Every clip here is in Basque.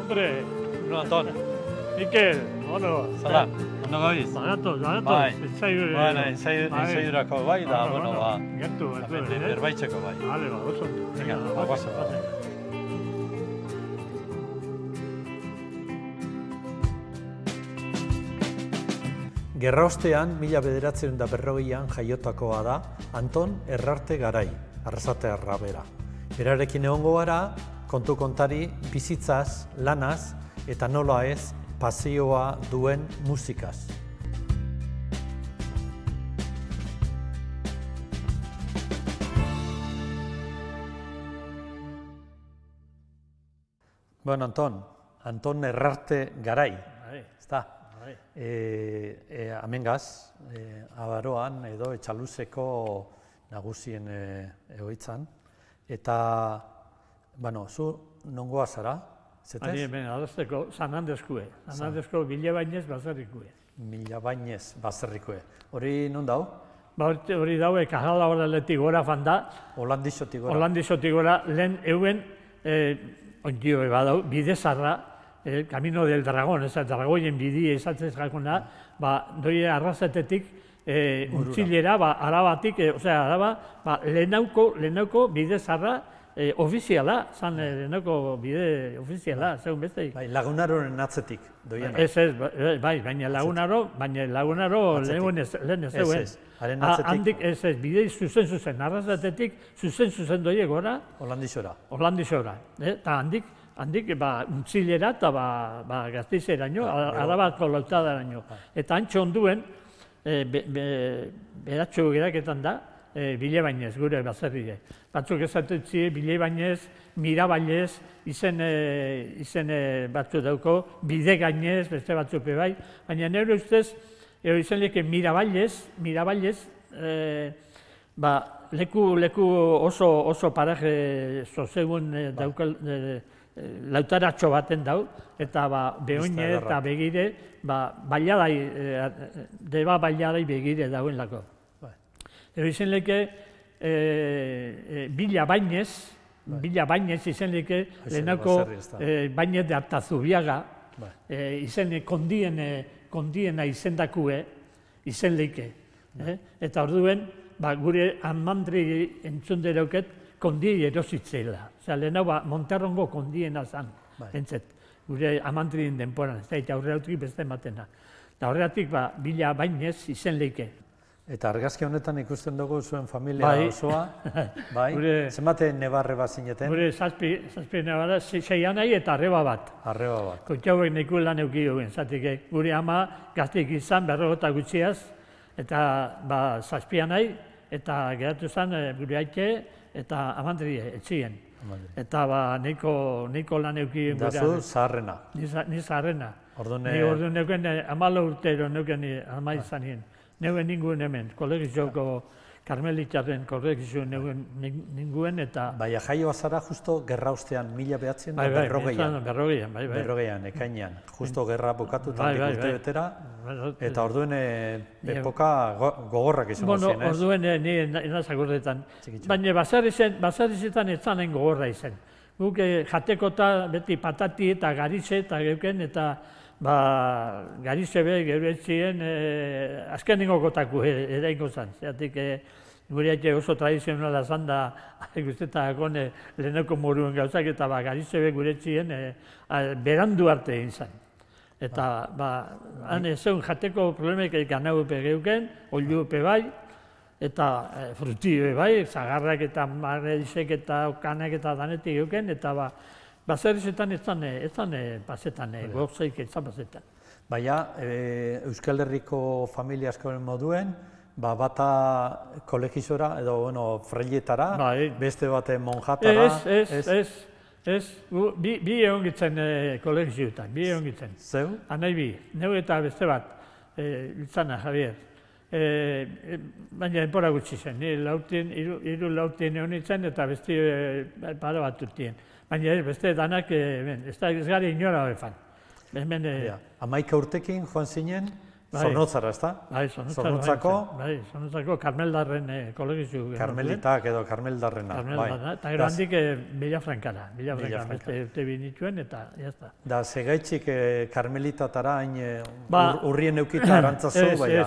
Hombre, No, Anton. Mikel, ono. Zara, ondo gabiz? Zagatoz. Bai. Bai, Entzaiurako bai, da, bueno, ba. Gertu, Berbaitzeko bai. Vale, ba, oso. Venga, guazo. Gerraostean, 1940an jaiotakoa da Anton Errarte Garai, Arrasatearra bera. Berarekin egongo gara, kontu kontari bizitzaz, lanaz eta nola ez pasioa duen musikaz. Bueno, Anton Errarte Garai, ezta? Amengaz, Abaroan edo Etxaluzeko nagusien egoitzan. Eta, bueno, zu nongoa zara? Ari hemen, adosteko, San Andeskue. San Andesko Bilabainez Baserrikue. Bilabainez Baserrikue. Hori non dau? Hori daue, Kajala horreletik gora fanda. Holandixotik gora. Holandixotik gora, lehen euen, ondioe badau, bidezarra, Camino del Dragón, Dragoien bidie esatzen jakuna, doi Arrasatetik Untzilera, Arabatik, Araba, lehenauko bide zarra ofiziala, zan lehenauko bide ofiziala, zeun beste. Bai, Lagunaroren atzetik, doiena. Bai, baina Lagunaro lehen ez zeuen. Haren atzetik. Handik bide zuzen, Arrasatetik zuzen doie gora. Holandixora. Eta handik, Untzilera eta Gasteizeraino, Arabako lautadaraino. Eta antxo onduen, beratxo geraketan da, Bilabainez, gure baserrile. Batzuk esatetzi, Bilabainez, Mirabailez, izen batzu dauko, Bidegainez, beste batzuk bai. Baina nire ustez, izen leke Mirabailez, leku oso paraje zozegun daukal, lautaratxo baten dau, eta beoine eta begire, deba bailadai begire dauen lako. Ero izen leke Bilabainez izen leke lehenako Bainez de Artazubiaga, izen kondiena izendakue izen leke. Eta orduen, gure amandri entzunderoket kondi erositzela. Lehenau, Monterrongo kondiena zan, entzet, gure amantrien denporan, eta aurreautik beste ematena. Eta horregatik, Bilabainez izen leike. Eta argazki honetan ikusten dugu zuen familia osoa, bai? Zenbate nebarre bat zineten? Gure zazpi nebarra, 6 anai eta arreba bat. Arreba bat. Kontxauek neku lan eukioen, zatik, gure ama gazteik izan, 40 gutxiaz, eta zazpi anai, eta geratu zen gure aite, eta amandrie, etxien. Eta nahiko lan eukioen gure. Da zu zaharrena? Ni zaharrena. Ni orduan neuken 14 urtero neuken ama izanien. Neuen ninguen hemen, kolegizioko Karmelitaren kolegizioen ninguen eta... Baina jaioa zara justo gerraostean, 1940an. Berrogeian, ekainean. Justo gerra bukatu eta urte betera. Eta orduen epoka gogorrak izango zen, ez? Bueno, orduen nire zagurretan. Baina basarizetan ez zanen gogorra izen. Guk jateko eta beti patati eta garitze eta geuken eta garitze be geuretzien azkenengo kotaku eraiko zen. Zeratik gure aite oso tradizionala zan da guztetak leheneko moruen gauzak eta garitze be guretzien berandu arte egin zen. Eta han zeun jateko problemek ganaupe geuken, oliupe bai, eta frutio bai, zagarrak eta marredizek eta okanak eta danetik geuken, eta baserrizetan ez zan pasetan, gauzaik ez zan pasetan. Baina, Euskal Herriko familia askoren moduen, bata kolegizora edo, freiletara, beste bate monjatara. Ez, bi egon gitzen kolegizioetan, bi egon gitzen. Zeu? Anai bi, neu eta beste bat, Litzana, Javier. Baina enpora gutxi zen, hiru lautien egon nintzen eta beste para bat utien. Baina beste danak, ez gari inora horrefan. 11 urtekin joan zinen Zornotzara, ez da? Bai, Zornotzako Karmeldarren kolegizu. Karmelitak edo Karmeldarrena. Karmeldarrena, eta gero handik Villafrankara. Villafrankara, beste binituen, eta jazta. Da, segaitxik Karmelitatara hain urrien eukita arantzazu, baina?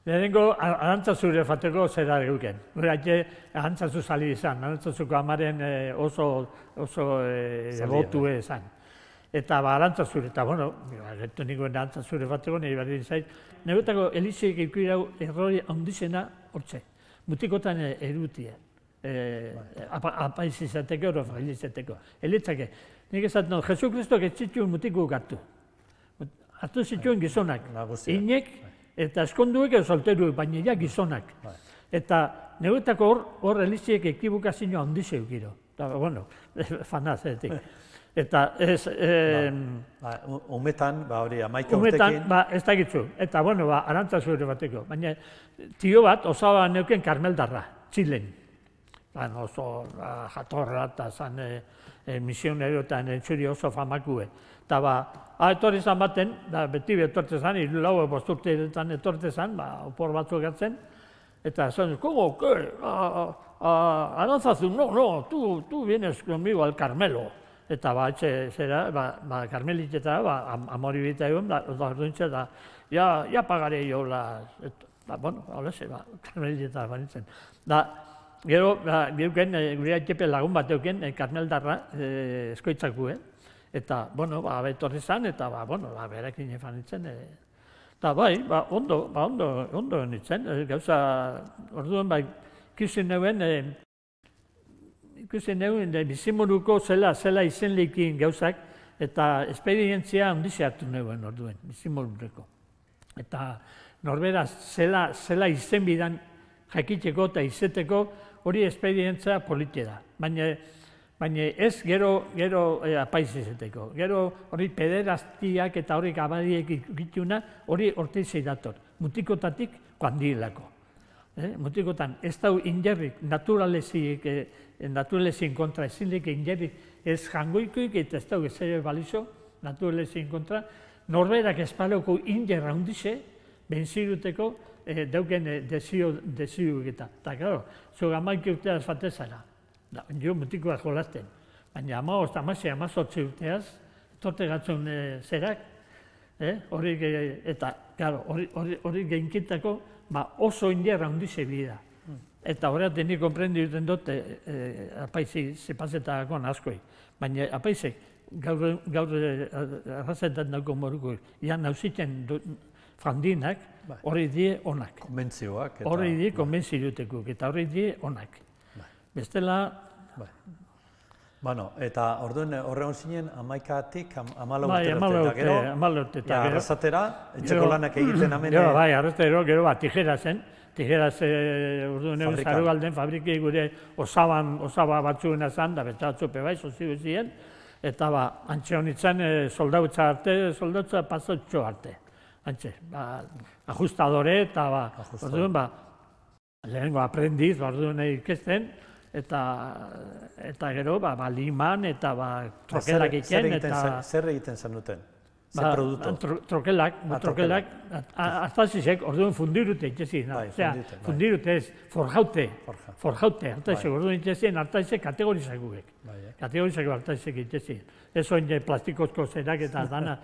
Lehenengo, arantzazure fateko zera euken. Gure arantzazu sali izan, arantzazuko amaren oso botu izan. Eta arantzazure, eta bueno, gertu nikoen arantzazure fateko, nahi behar zait. Negotako elizek ikirau errori handizena hortze. Mutikotan erutie. Apaiz izateko, ero frail izateko. Elitzake, nik esaten, Jesu Kristok ez zituen mutiko gartu. Hartu zituen gizonak. Inek, eta eskonduek edo solteruek, baina ja gizonak. Eta negotako hor eliziek ekibukazioa handize eukiro. Eta, bueno, fanazetik. Eta ez... Umetan, hori, amaika urtekin... Umetan, ez da gitzu. Eta, bueno, arantzazure bateko. Baina, tio bat, osaba neuken Karmeldarra, Txilen. Oso jatorra eta zan misionero eta entzuri oso famakue. Eta, etorri zan baten, beti etortze zan, lau bosturteetan etortze zan, opor batzuk gartzen, eta zan, ¿cómo que? Arantzazu, no, tú vienes conmigo al Carmelo. Eta zera, Karmelitetara, amori bita egon, orduintza, da, ya pagaré yo bueno, hola ze, Karmelitetara banitzen. Gero, gure aitzepe lagun bat euken, Karmeldarra, eskoitzakue. Eta, bueno, etorri zan, eta, bueno, berekin efanitzen. Eta, bai, ondo nintzen. Gauza, orduan, ikusi neuen, bizimuruko zela izenleikin gauzak, eta esperientzia handize hartu neuen orduen, bizimurureko. Eta, norbera, zela izen bidan jakiteko eta izeteko, hori esperientzia politia da. Baina ez gero apaiz izeteko. Gero hori pederaztiak eta hori abadiek ikituna, hori orteizei dator. Mutikotatik kuandilako. Mutikotan ez dau injerrik, naturalezien kontra ezinlik injerrik ez jangoikoik eta ez dau ezere balizo, naturalezien kontra, norberak espaloko injerra hundize, benziruteko dauken desiuk eta. Eta, klaro, zuga amaike urteaz fatezara. Jo mutikoa jolazten, baina amazortzi urteaz, torte gatzun zerak, hori geinkitako oso inderra hundize bida. Eta horretan nik konprendi duten dut apaizik zepazetakon askoi. Baina apaizek gaur arrazetan dago moruko, ian nauzitzen fandinak, hori die onak. Konbentzioak. Hori die konbentziotekuk, eta hori die onak. Bestela... Bueno, eta orduen horregon zinen amaikatik amala urte eta gero arrazatera, etxeko lanak egiten amene... Bai, arrazatero gero tijera zen, tijeraz orduen egun zarugalden fabrikei gure osaba batzuena zan, da beste batzupe bai, soziu ziren, eta antxe honitzen soldautza arte, soldautza pasotxo arte. Antxe, ajustadore eta orduen lehenengo aprendiz, orduen ikesten, eta gero liman eta trokelak egiten eta... Zer egiten zenuten? Zer produktu? Trokelak, hartazizek orduan fundirute itxezien. Fundirute ez, forjaute, orduan itxezien hartazizek kategorizakugek. Kategorizakuk hartazizek itxezien. Ez oin plastikozko zerak eta dana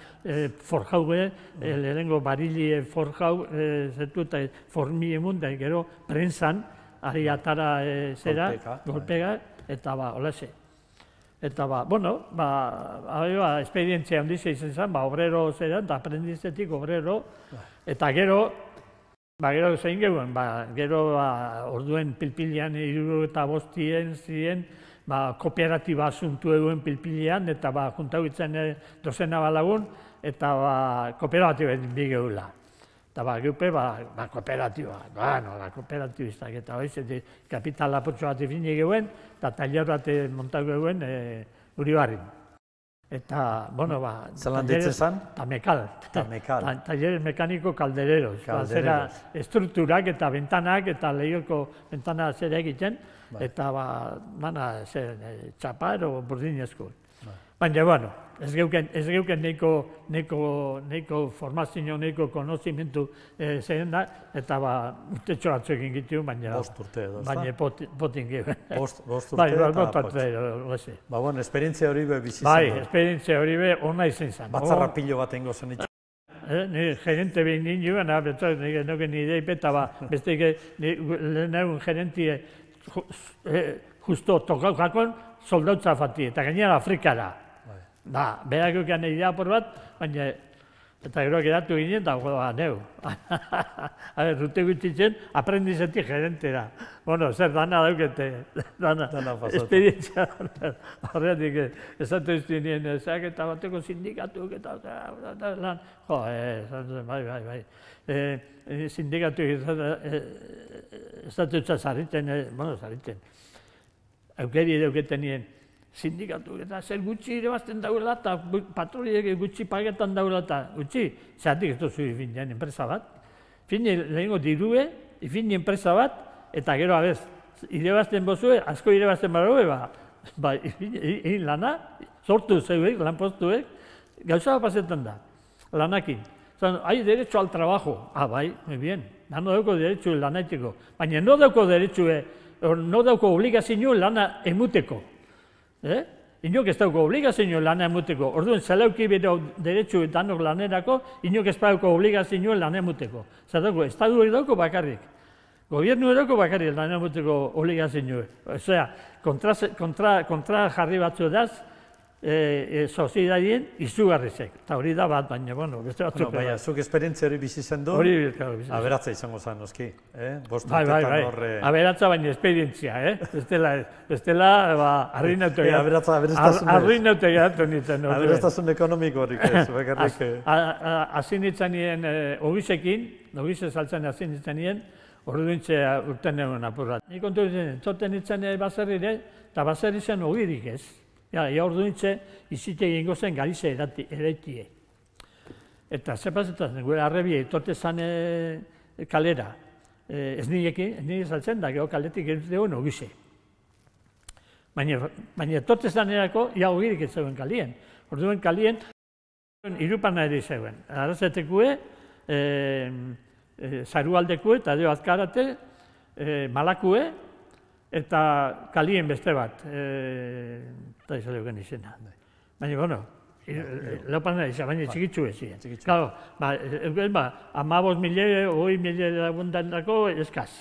forjauge, lehenengo barilie forjau, zetu eta formie munda, gero prensan, ari atara zera, golpega, eta holase. Eta bueno, esperientzia handizia izan zen, obrero zera, eta aprendizetik obrero, eta gero zein geuen, gero orduen pilpilian 75 ziren, kooperatiba asuntu eguen pilpilian, eta juntau itzen dozena balagun, eta kooperatiba bi geula. Eta geupe, kooperatiba, kooperatibistak, eta hori, kapital apurtxo bat ifini geuen, eta taller bat montau geuen Uribarrin. Eta, bueno, zelan ditzen zan? Tamekal. Taller mekaniko kaldereros. Zera estrukturak eta bentanak, eta lehioko bentana zera egiten, eta txapa ero burdinezko. Baina, bueno, ez geuken neko formazio, neko konozimentu zehen da, eta urtetxo batzuekin gitu, baina... Bost urte edo, ez da? Baina potin gehu. Bost urte eta potz. Ba, bueno, esperientzia hori be bizi zen. Bai, esperientzia hori be ona izan zen. Batzarra pilo bat engo zen itxu. Ni gerente behin ninduen, nuke nire ipeta beste lehenagun gerentie justo tokaukakon soldautza fati, eta gainera Afrikara. Da, berak euken idea por bat, baina eta gero geratu ginen, eta neu. Rute gutxitzen, aprendizetik gerentera. Bueno, zer dana daukete, dana esperientzia. Horretik, esatu izti nien, zeak eta bateko sindikatuak eta lan. Jo, bai. Sindikatu esatu zarritzen, aukeri dauketen nien. Sindikatu eta zer gutxi irabazten daula eta patroliek gutxi pagetan daula eta gutxi. Zeratik ez duzu ifinen enpresa bat. Ifinen lehenko dirue, ifinen enpresa bat, eta gero abez, irabazten bozue, asko irabazten barroe, egin lana, sortu zeuek, lanpostuek, gauza pasetan da, lanakin. Hay derecho al trabajo. Bai, muy bien, no dauko derecho lanaiteko. Baina no dauko derecho, no dauko obligazio lana emuteko. Inok ez dauko obligazio lana emuteko. Orduan, zelauki bero derecho danok lanerako, inok ez dauko obligazio lana emuteko. Zer dauko, estadu dauko bakarrik. Gobiernu eroko bakarrik lana emuteko obligazio. Osea, kontra jarri batzu daz, soziedadien izugarrizek. Eta hori da bat, baina, bueno, beste batzu. Baina, zuk esperientzia hori bizi zen du, aberatza izango zen, noski. Bai, aberatza baina esperientzia, bestela, arruinatu geratu nintzen. Aberatzasun ekonomiko horik ez, bakarrik. Hasi nintzen nien, ogize saltzen hasi nintzen nien, orduintze urten egon apurrat. Nik kontu zoten nintzen baserrire, eta baserri zen ogirik ez. Orduintze, izite egingo zen garize eraitie. Eta zepazetan, gure arrebie, etorte zan kalera. Ez nire saltzen da, gero kaletik egon ogize. Baina etorte zanerako, ogirik ez zegoen kalien. Orduan kalien, irupana ere zegoen. Arrazetekue, zarualdekue, eta dio azkarate, malakue, eta kalien beste bat. Eta izan dugu izena. Baina, bueno, leopan nahi, baina txikitzu ezien. Claro, 15.000, 20.000 lagundan dako eskaz.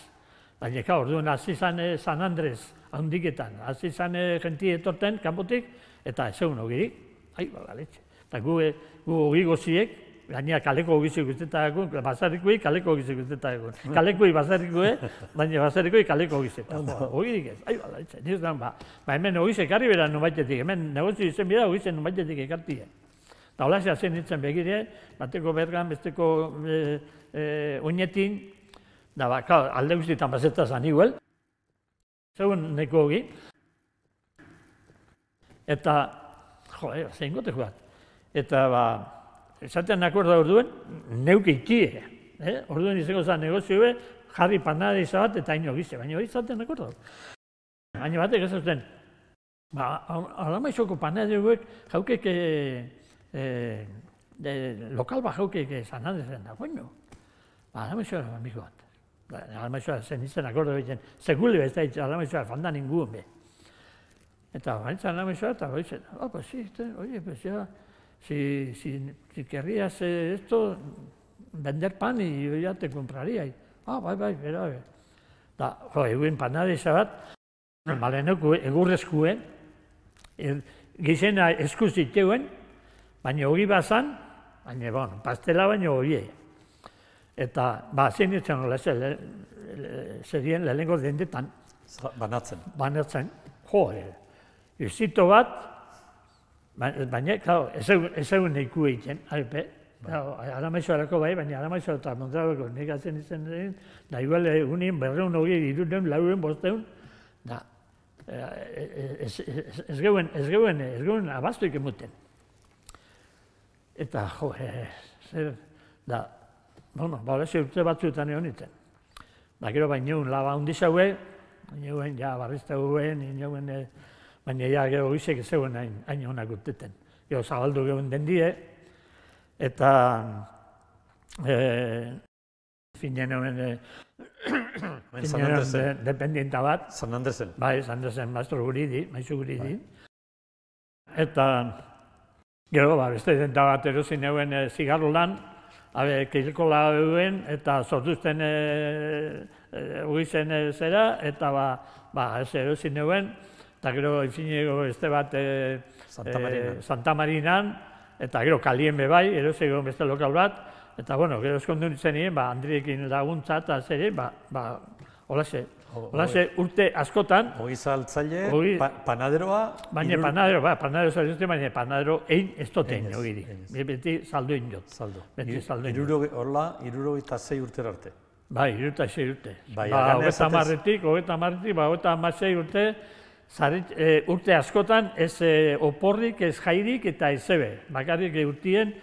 Baina, orduan, hasi zan San Andres, handiketan, hasi zan jentie etorten, kanpotik, eta ez egun ogirik. Galetxe. Eta gu ogi goziek, gaina kaleko ogizik ustetak, basarrikui kaleko ogizik ustetak. Kalekui basarrikue, baina basarrikui kaleko ogizetan. Ogirik ez, galetxe. Niz dan, hemen ogizek harri beran numaitetik, hemen negozio izen bida ogizen numaitetik ekartie. Eta hola zen nintzen begire, bateko bergan, besteko oinetin, da alde guztietan bazetazan igual, zegoen neko ogi. Eta, zein gote joat. Eta, esaten akorda orduen, neuke ikie. Orduen izango zen negozioe, jarri panadeiza bat eta ino gize, baina hori izaten akorda. Baina batek ez zuten, alamaizoko panadeuek jaukek lokal bat jaukek zanadezen da, goino. Alamaizoa amiko bat. Alamaizoa zen izan akorda egiten, segule ez da alamaizoa fandan inguen be. Eta baitzen alamaizoa eta baitzen, pues sí, oye, pues ya, si querrías esto, vender pan y ya te compraría. Bai, bera. Da, eguen panadeiza bat, maleneko egurrezkuen, gizena eskuz diteuen, baina hogi bazan, baina, bueno, pastela baina hogie. Eta, zein ditzen nola, zerien lehenko dendetan. Banatzen. Izito bat, baina, ez egun neiku egiten, alamaizoarako bai, baina alamaizoa eta Mondragoko negatzen izan den, da igual egunin berreun hogei, irureun, laureun, bosteun, da, ez geuen abaztuik emuten. Eta, da, bueno, horrezi urte batzuetan egon iten. Da, gero baina laba hundizaue, inoen, barrizta guen, inoen, baina ja gero gizek zeuen hain honak urteten. Gero zabaldu gehuen den die, eta finen hemen dependienta bat. San Andresen. Bai, San Andresen maestro guridi, maizu guridi. Eta gero, beste denta bat erozin euen zigarro lan, kilkola euen, eta sortuzten uizen zera, eta ez erozin euen, eta gero infiniko beste bat Santa Marinan, eta gero kalien bebai, erozin egon beste lokal bat, eta bueno, gero eskondu nintzen nien, Andriekin laguntza eta zere, holaxe urte askotan. Ogi saltzaile, panaderoa... Baina panadero zaituzte, baina panadero egin ez dotein ogiri. Beti saldo egin jot. Saldo. Beti saldo egin jot. Horla, 66 urtera arte. Bai, 66 urte. Hogeita marretik, 26 urte, urte askotan ez oporrik, ez jairik eta ez zebe. Bakarrik urtien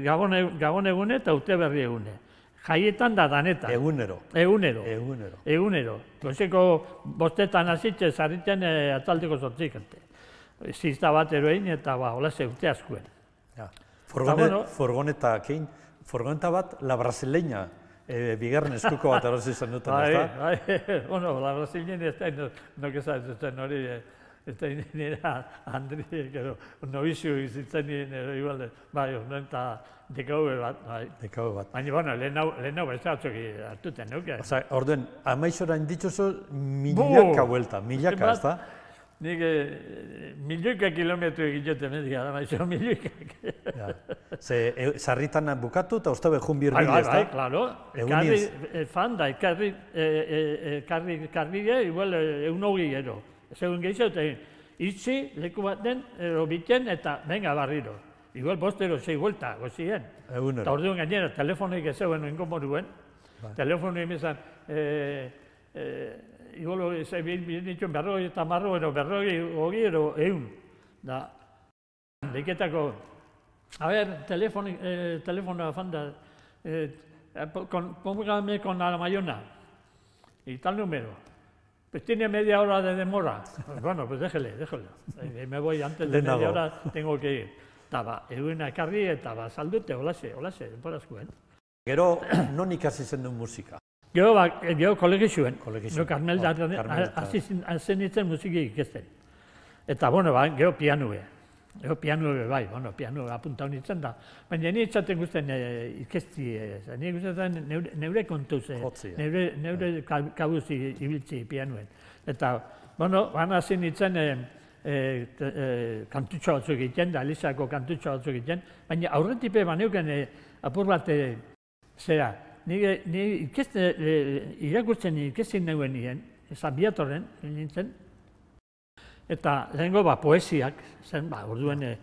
gabon egune eta urte berri egune. Jaietan da danetan. Egunero. Egunero. Goizeko bostetan azitxe zarritzen atzaldeko sortzik. Zizta bat eroin eta holaze urte askuen. Furgoneta bat, la brasileña, bigarren eskuko bat erosi zen duten, ez da? Bai, bueno, la brasileña ez da, no ezatzen hori, ez da nire Andri, novizio izitzen nire igual, bai, honen eta dekaube bat, bai. Dekaube bat. Baina, bueno, lehenau ez da atzoki hartuten, nuke? Osa, orduen, amaixorain dituzu milaka buelta, milaka, ez da? Nik milioika kilometro egitete medik, amaixo milioikak. Sarritan bukatu eta uste behun birbide, ez da? Bai, klaro. Fan da, karrige, igual eunogi gero. Segun gehiago, eta itzi, leku baten, biten, eta venga barriro. Igual bostero 6 vuelta, gozien. Eta orduan gainera, telefonik ez zeuen inkomoruen. Telefonik emezan, igual binituen berroi eta marro, berroi hogi, egun. Da, deketako, a ver, telefono afanda, póngame con la Mayona, y tal número. Pues tiene media hora de demora. Bueno, pues déjele. Me voy antes de media hora, tengo que ir. Eta eguna ekarri eta saldute, holaxe, denporazkoen. Gero, non ikasi zen duen musika? Gero kolegi zuen. Karmel hazen nintzen musiki ikesten. Eta, bueno, gero pianue. Bai, pianue apuntau nintzen da. Baina ni etxaten guztien ikesti, ni guztien neure kontuz, neure kabuz ibiltzi pianuen. Eta, bueno, hazen nintzen kantutxo batzuk egiten, da Elisako kantutxo batzuk egiten, baina aurretipe baneuken apur bat zera. Ni irakurtzen ikestin neuen nien, Zabiatorren nintzen, eta lehenko poesiak zen, orduen,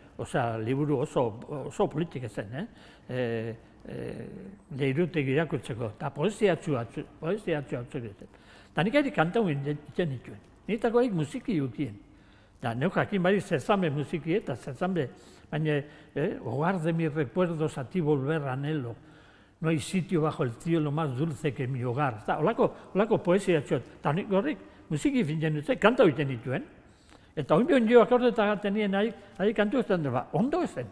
liburu oso politik zen, leirutek irakurtzeko, eta poesiatxu batzuk egiten. Eta nik ari kantau egiten dituen, niretakoak musiki dukien. Neuk jakin bari zerzambe musiki eta zerzambe, baina hogar de mis recuerdos a ti volver anhelo, no hay sitio bajo el cielo más dulce que mi hogar. Olako poesia txot. Eta horrik musiki fintzen dutzen, kanta egiten dituen. Eta oin behon joak horretak gaten nien nahi kantu ezten dut, ondo ezen,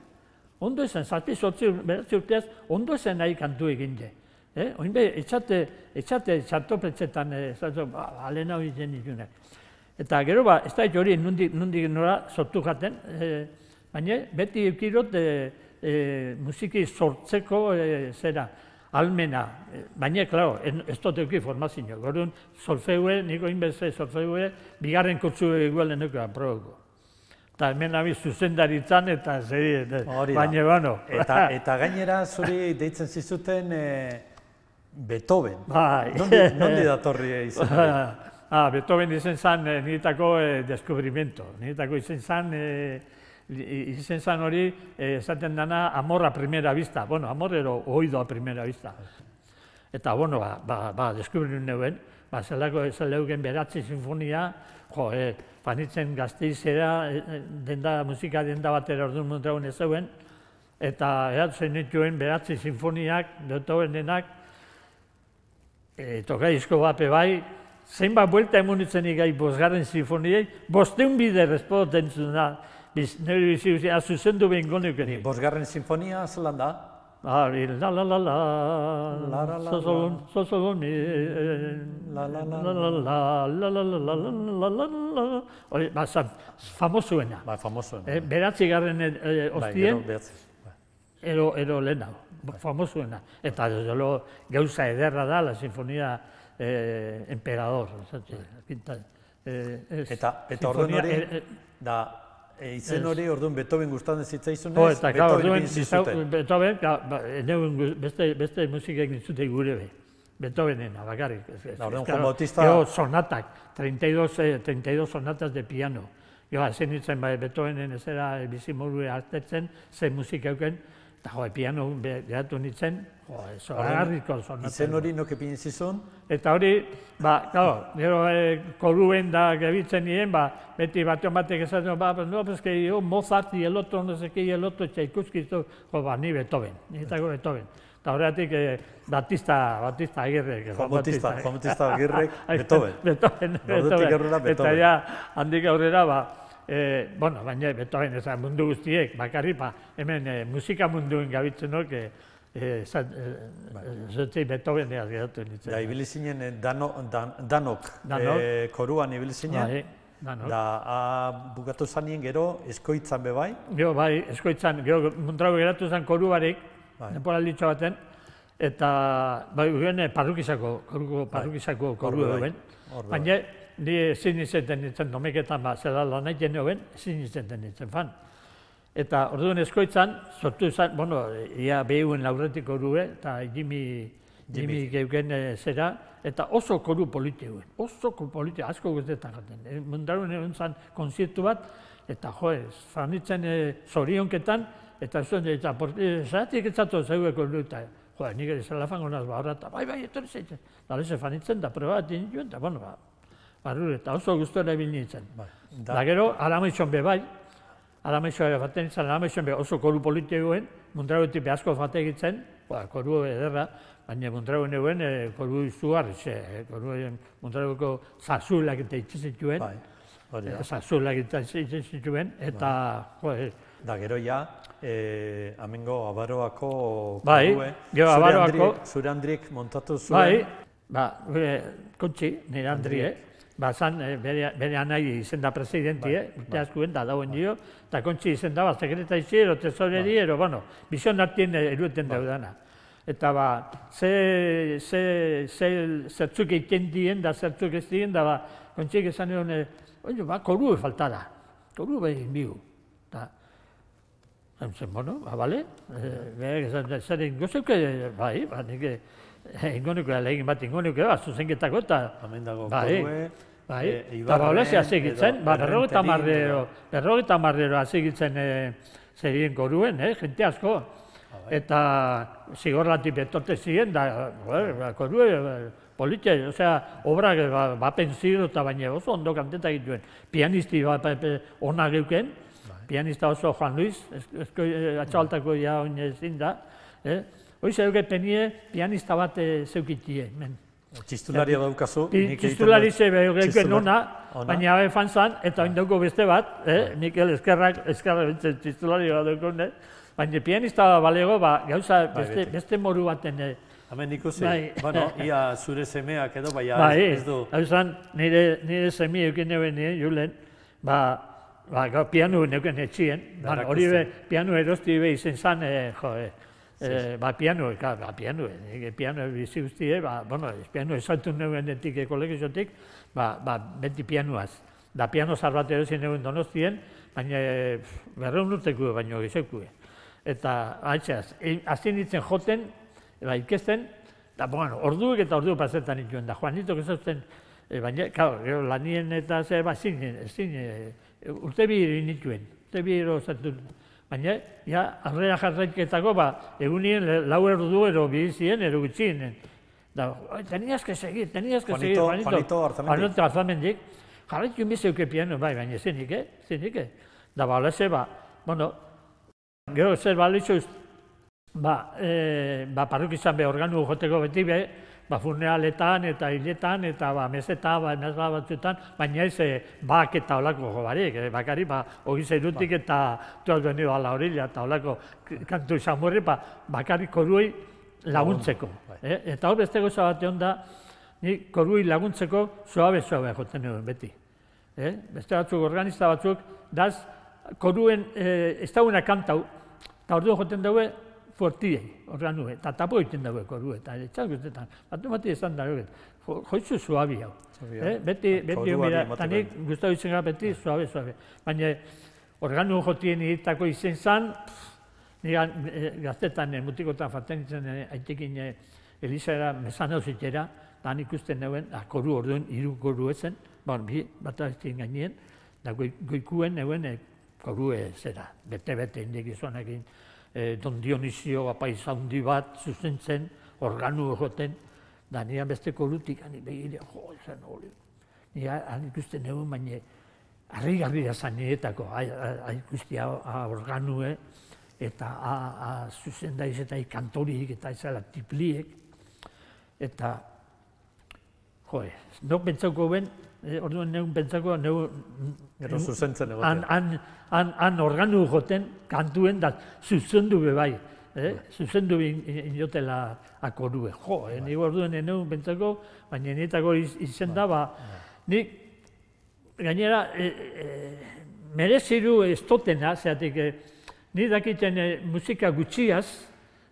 zazpi sortzi urteaz, ondo ezen nahi kantu egin je. Oin behon etxate txartopetxetan, alena hori egiten dituenak. Eta gero ez da hori nondik nora sortu jaten, baina beti eukirot musiki sortzeko zera, almena. Baina, klaro, ez dut euki formazio. Gorun, solfeue, niko inbeze solfeue, bigarren kurtsu egualen euki aprobeko. Eta hemen nabi zuzendaritzan eta zeri, baina, bueno. Eta gainera zuri deitzen zizuten Beethoven. Bai. Nondi datorri izan hori? Beethoven izen zan niretako deskubrimiento. Niretako izen zan hori esaten dana amor a primera vista. Bueno, amor ero oído a primera vista. Eta, bueno, deskubritu neuen, zeleuken beratzi sinfonia, panitzen gazteizera, musika denda batera orduan muntrauen ez zeuen, eta eratzen nituen beratzi sinfoniak, Beethovenenak, tokaizko bape bai, zeinbat buelta emunitzen ikai bosgarren sinfoniei, 500 bider espoten zuna, nire bizi zuzendu behin gonuken. Bosgarren sinfonia zelan da? Ari, la la la la, so mi, La la la la la la, la la la la la la la, hori, famosuena. Famosoen. Beratzigarren ostien, Gero, ero lehenago, famosuena. Eta, gauza ederra da, la sinfonia emperador. Eta orduan hori, da, izen hori orduan Beethoven gustatzen zitzaizunez, Beethoven zizuten. Beethoven, beste musikek nintzute gure be. Beethovenena, bakarrik. Orduan Juan Bautista... Gero sonatak, 32 sonatas de piano. Jo, hazen nintzen Beethovenen ezera bizimodue hartetzen, ze musika euken, eta piano geratu nintzen, zoragarriko sonatak. Izen hori nok epin zizun? Eta hori, gero koruen da gebitzen nien, beti batean batek esaten, no, pues que yo Mozart y el otro, no sé qué, y el otro, Tchaikovsky, ni Beethoven, nitako Beethoven. Eta horretik Batista Agirrek. Juan Bautista Agirrek, Beethoven. Beethoven. Eta ja, handik aurrera, baina Beethoven, mundu guztiek, bakarri, hemen musika munduen gabitzen hor, zotzei Beethoveneaz geratu nintzen. Ibili zinen danok, koruan ibili zinen, da bukatu zanien gero, eskoitzan bebai? Gero, bai, eskoitzan, gero mundrago geratu zen koru barik, temporalitxo baten, eta guen parrukizako koru eguen. Baina, ni ezin izenten nintzen domeketan, zela lan naiten eguen, ezin izenten nintzen fan. Eta orduan eskoitzan, sortu izan, ia behuen laurretik korue, eta Jimmy geuken zera, eta oso koru politi eguen, asko guztetan jaten. Mundaruen egon zan konziertu bat, eta fanitzen zorionketan, eta zuen, zeratik etzatu zeueko luta. Nik ere zela fango naz barra, eta bai, etorri zeitzen. Dalese fanitzen da, proba bat dinituen, eta barrure, eta oso guztuera ebil nintzen. Da gero, Alamoizon be bai, Alamoizon baten izan, Alamoizon be oso koru politi eguen, mundrauetik behazko fategitzen, koru ederra, baina mundrauen eguen koru izugar, mundraueko zazulak eta itxizituen, zazulak eta itxizituen, eta, Da, gero ja, amengo Abaroako korue, zure Andrik montatu zuen. Kontxi, nire Andrie, bere anai izen da presidentie, urte askuen da dauen dio, eta Kontxi izen da, sekretaizi, ero tesoreri, ero, bizon hartien erueten daudana. Eta zertzuk egiten dien, da zertzuk ez dien, da Kontxik esan egon, koru falta da, koru behin bihu. Bale, zer ingozeuke, nik ingonuko alegin bat ingonuko, zuzenketako eta... Hemen dago korue, eta baulazia segitzen, berrogeta marrero asegitzen zerien koruen, jente asko. Eta zigorlatik betorte ziren, da korue politia, obrak bapen ziru eta baina oso ondo kanteta egituen. Pianisti ona geuken, pianista oso Juan Luis, atxabaltako ja oin ezin da. Hoi zeuke penie pianista bat zeukitie. Txistularia daukazu. Txistulari zeuken ona, baina fan zan, eta oin dauko beste bat, Mikel Eskerrak txistulari bat daukon, baina pianista balego, gauza beste moru baten. Hemen ikusi, ia zure semeak edo, baina ez du. Hau zan, nire semi eukin egin julen, pianu neuken etxien, hori pianu erosti be izen zan, pianu bizi guztie, pianu esatu neuen etik kolegiotik, beti pianuaz. Da piano zarbate erozien neuen Donostien, baina berreun urteko baino gizekue. Eta azien ditzen joten, ikesten, orduek eta ordu pasetan dituen, da Juanitok ezauzten, baina, gero, lanien eta urte bi nituen, baina, arrera jarraiketako, egunien lau erdu ero bidizien, ero gutxien. Tenías que seguir, Juanito Arzamendik, jarraitu inbizeuke piano, baina zenik. Da, balese, gero zer balitzu, parrukizan be organu joteko beti be, funeraletan eta hiletan eta mesetan, meza batzuetan, baina ez bak eta olako jobarik, bakari, hori zeirutik eta tuaz venido a la orilla eta olako kantu izamurri, bakari koruei laguntzeko. Eta hor beste goza bat egon da, ni koruei laguntzeko suabe joten nuen beti. Beste batzuk, organista batzuk, daz, koruen ez dagoena kantau, eta orduan joten daue fuertiei, organue, eta tapo egiten daue korue, eta etxak guztetan, batu esan da, joitzu suabi hau. Beti, eta nik guztau izen gara beti suabe. Baina organu jotien egitako izen zan, gaztetan mutikotan faten izen aitekin Elizara mesan hau zitera, da nik usten neuen, koru orduan, hiru koru ezen, bi bat aztien gainien, da goikuen neuen korue zera, bete-bete indik izuanekin, Don Dionisio apaiz handi bat zuzentzen, organu joten, da nian beste korutik, begire, esan hori. Nian ikusten egun, baina harri-garria zan niretako, ikustia organue, eta zuzen daiz eta kantorik, eta izala tipliek, eta, nok pentsauko ben, orduan neun pentsako, Gero zuzentzen egoten. Han organu joten, kantuen, da zuzendu bebai. Zuzendu inotela akorue. Nik orduan neun pentsako, baina nietako izen da, nik gainera mereziru ez totena, zeatik, nik dakiten musika gutxiaz,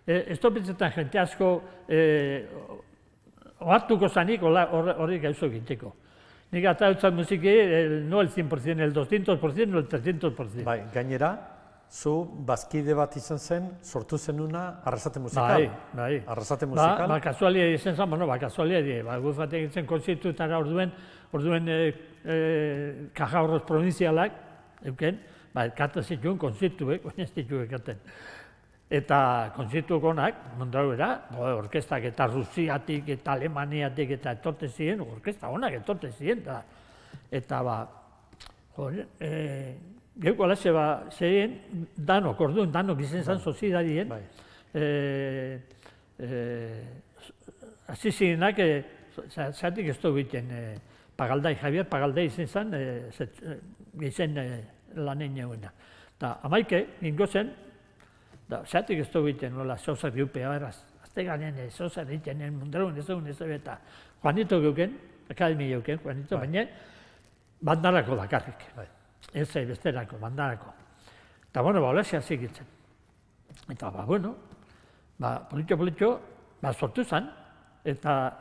ez topetzetan jente asko ohartuko zanik horrik gauzo egiteko. Nik eta eutzat musiki, no el 100%, el 200%, no el 300%. Bai, gainera, zu bazkide bat izan zen, sortu zenuna arrasate musikal. Bai. Arrasate musikal. Kasualia izan zen, kasualia. Guzbatek itzen konstitutara orduen Kaja Horroz provinzialak, euken, kata zituen konstituek, baina ez dituek katen. Eta konstituk honak, munduera, orkestak eta Rusiatik eta Alemaniatik eta etorte ziren, orkesta honak etorte ziren, eta geuko alaxe ziren, danok, orduan danok izen zan sozidarien, hasi zirenak, zeratik ez du egiten, Javier Pagaldai izen zan, gizen lanen jauena. Eta amaike, ningo zen, zeratik ez du egiten, nola, zozer giupea, azte garen, zozer egiten, mundarun ez dugun ez eta Juanito geuken, akademi geuken, Juanito, baina bandarako dakarrik. Ez besterako, bandarako. Eta, olaxea zigitzen. Eta, politxo, sortu zen, eta,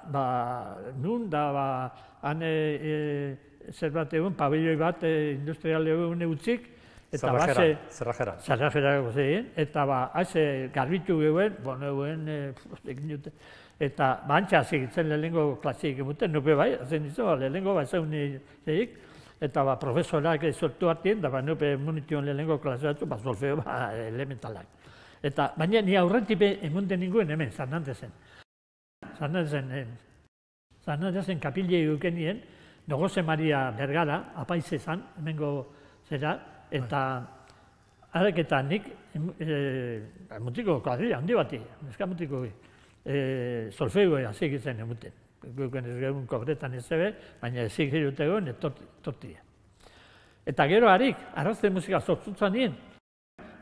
nun da, han zer bat egun, pabelloi bat industrial egun utzik, eta Zerrajera gozeien, eta haze garbitu geuen, eta antxa zigitzen lehenengo klasik emuten, nupe bai, hazen izo, lehenengo zeun zeik, eta profesorak sortu hartien, da nupe munituen lehenengo klasatu, solfeo elementalak. Eta, baina ni aurrentipe emunten ninguen hemen, Zarnantezen. Zarnantezen kapilei eukenien, Nogoze Maria Bergara, apaize zan, hemengo zera, eta arreketan nik, mutiko kuadrilla handi bati, neska mutiko solfegoa hasi egitzen emuten. Guken ez gehiagun kobretan ez zebe, baina ezik girutegoen etortia. Eta gero harik, arrazte musika sortzutzen nien,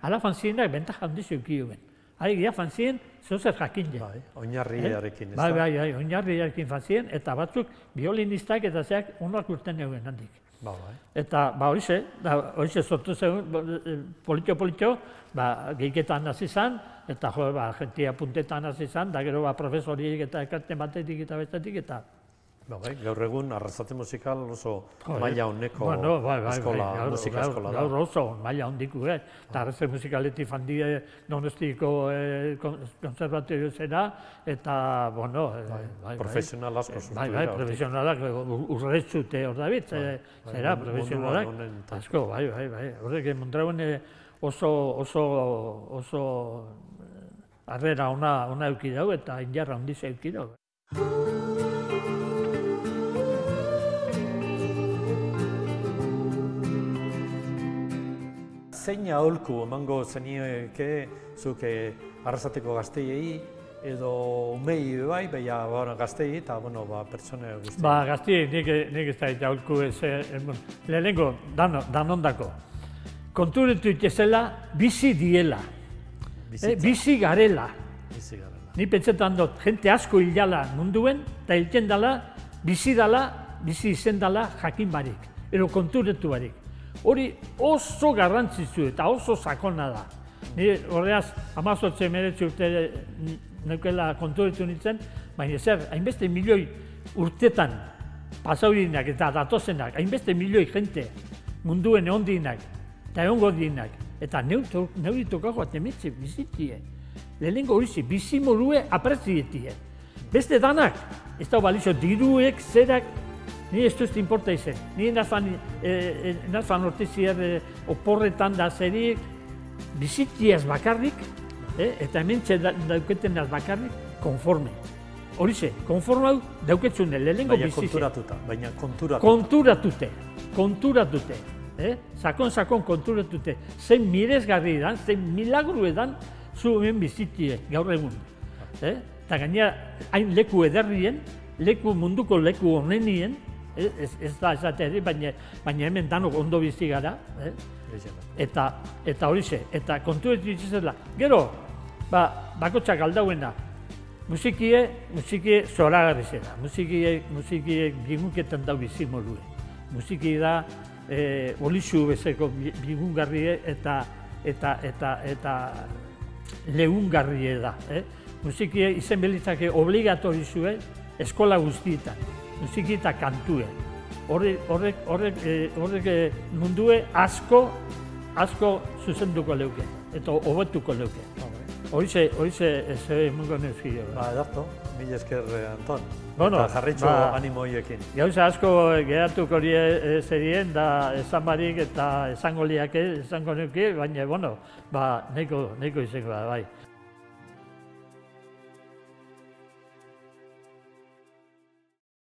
ala fanzienak bentaja handiz eukioen. Harik ja fanzien, zozer jakin jen. Oinarriarekin ez da? Bai, oinarriarekin fanzien, eta batzuk violinistak eta zeak onak urten eguen handik. Eta horixe sortu zegoen, politxo, gehiketan hasi zan, eta jentia puntetan hasi zan, da gero profesoriek eta ekarten batetik eta bestetik, eta... Gaur egun, arrasate musikal oso maila honeko musika eskola da. Gaur oso maila hondiko, eta arrasate musikaletik fandie Donostiko konservatorio zera, eta, profesional asko sortu dira. Profesionalak urretzute hor David, zera, profesionalak. Asko, horrek mundrauen oso harrera ona eukidau eta injarra hondiz eukidau. Zein aholku emango zenieke zuk arrasateko gazteiei edo umei bai, baina gaztei eta pertsone guzti. Gaztiei nik ez da jaulku lehenengo danondako. Konturetu itezela, bizi diela, bizi garela. Ni pentsetan dut, jente asko hilala munduen, eta hilten dela, bizi izen dela jakin barik, edo konturetu barik. Hori oso garrantzitsu eta oso sakona da. Ni horreaz, 18-19 urte neukela konturetu nintzen, baina zer, hainbeste milioi urtetan pasaurinak eta datozenak, hainbeste milioi jente munduen egon dienak, eta egongo dienak, eta neurituko atemetxe bizitie. Lehenengo horizi, bizimolue aprezietie. Beste danak, ez da balizio, diruek, zerak, ni ez duzte inporta izen. Ni nazan ortezier oporretan da zerik, bizitiaz bakarrik, eta hementxe dauketenaz bakarrik, konforme. Horize, konforme hau dauketzune, lehenengo bizitzea. Baina konturatute. Konturatute. Sakon konturatute. Zein miresgarri edan, zein milagru edan, zu hemen bizitzie gaur egun. Eta gainera, hain leku ederrien, munduko leku honenien, ez da esate baina hemen danok ondo bizi gara. Eta horize, eta kontuetu ditzizela. Gero, bakotxak aldauena, musikie zoragarri zera. Musikie bigunketan dau bizimolue. Musikie da, olixu bezeko bigungarrie eta lehungarrie da. Musikie izen belitzake obligatori zuen eskola guztietan. Musiki eta kantue. Horrek mundue asko zuzenduko leuke, eta hobetuko leuke. Horize mungo neuzkio. Edarto, mila esker, Anton. Eta jarritxo animo horiekin. Gauza asko geratuko zerien, da esan barik eta esango liake, esango neuke, baina, nahiko izango da, bai.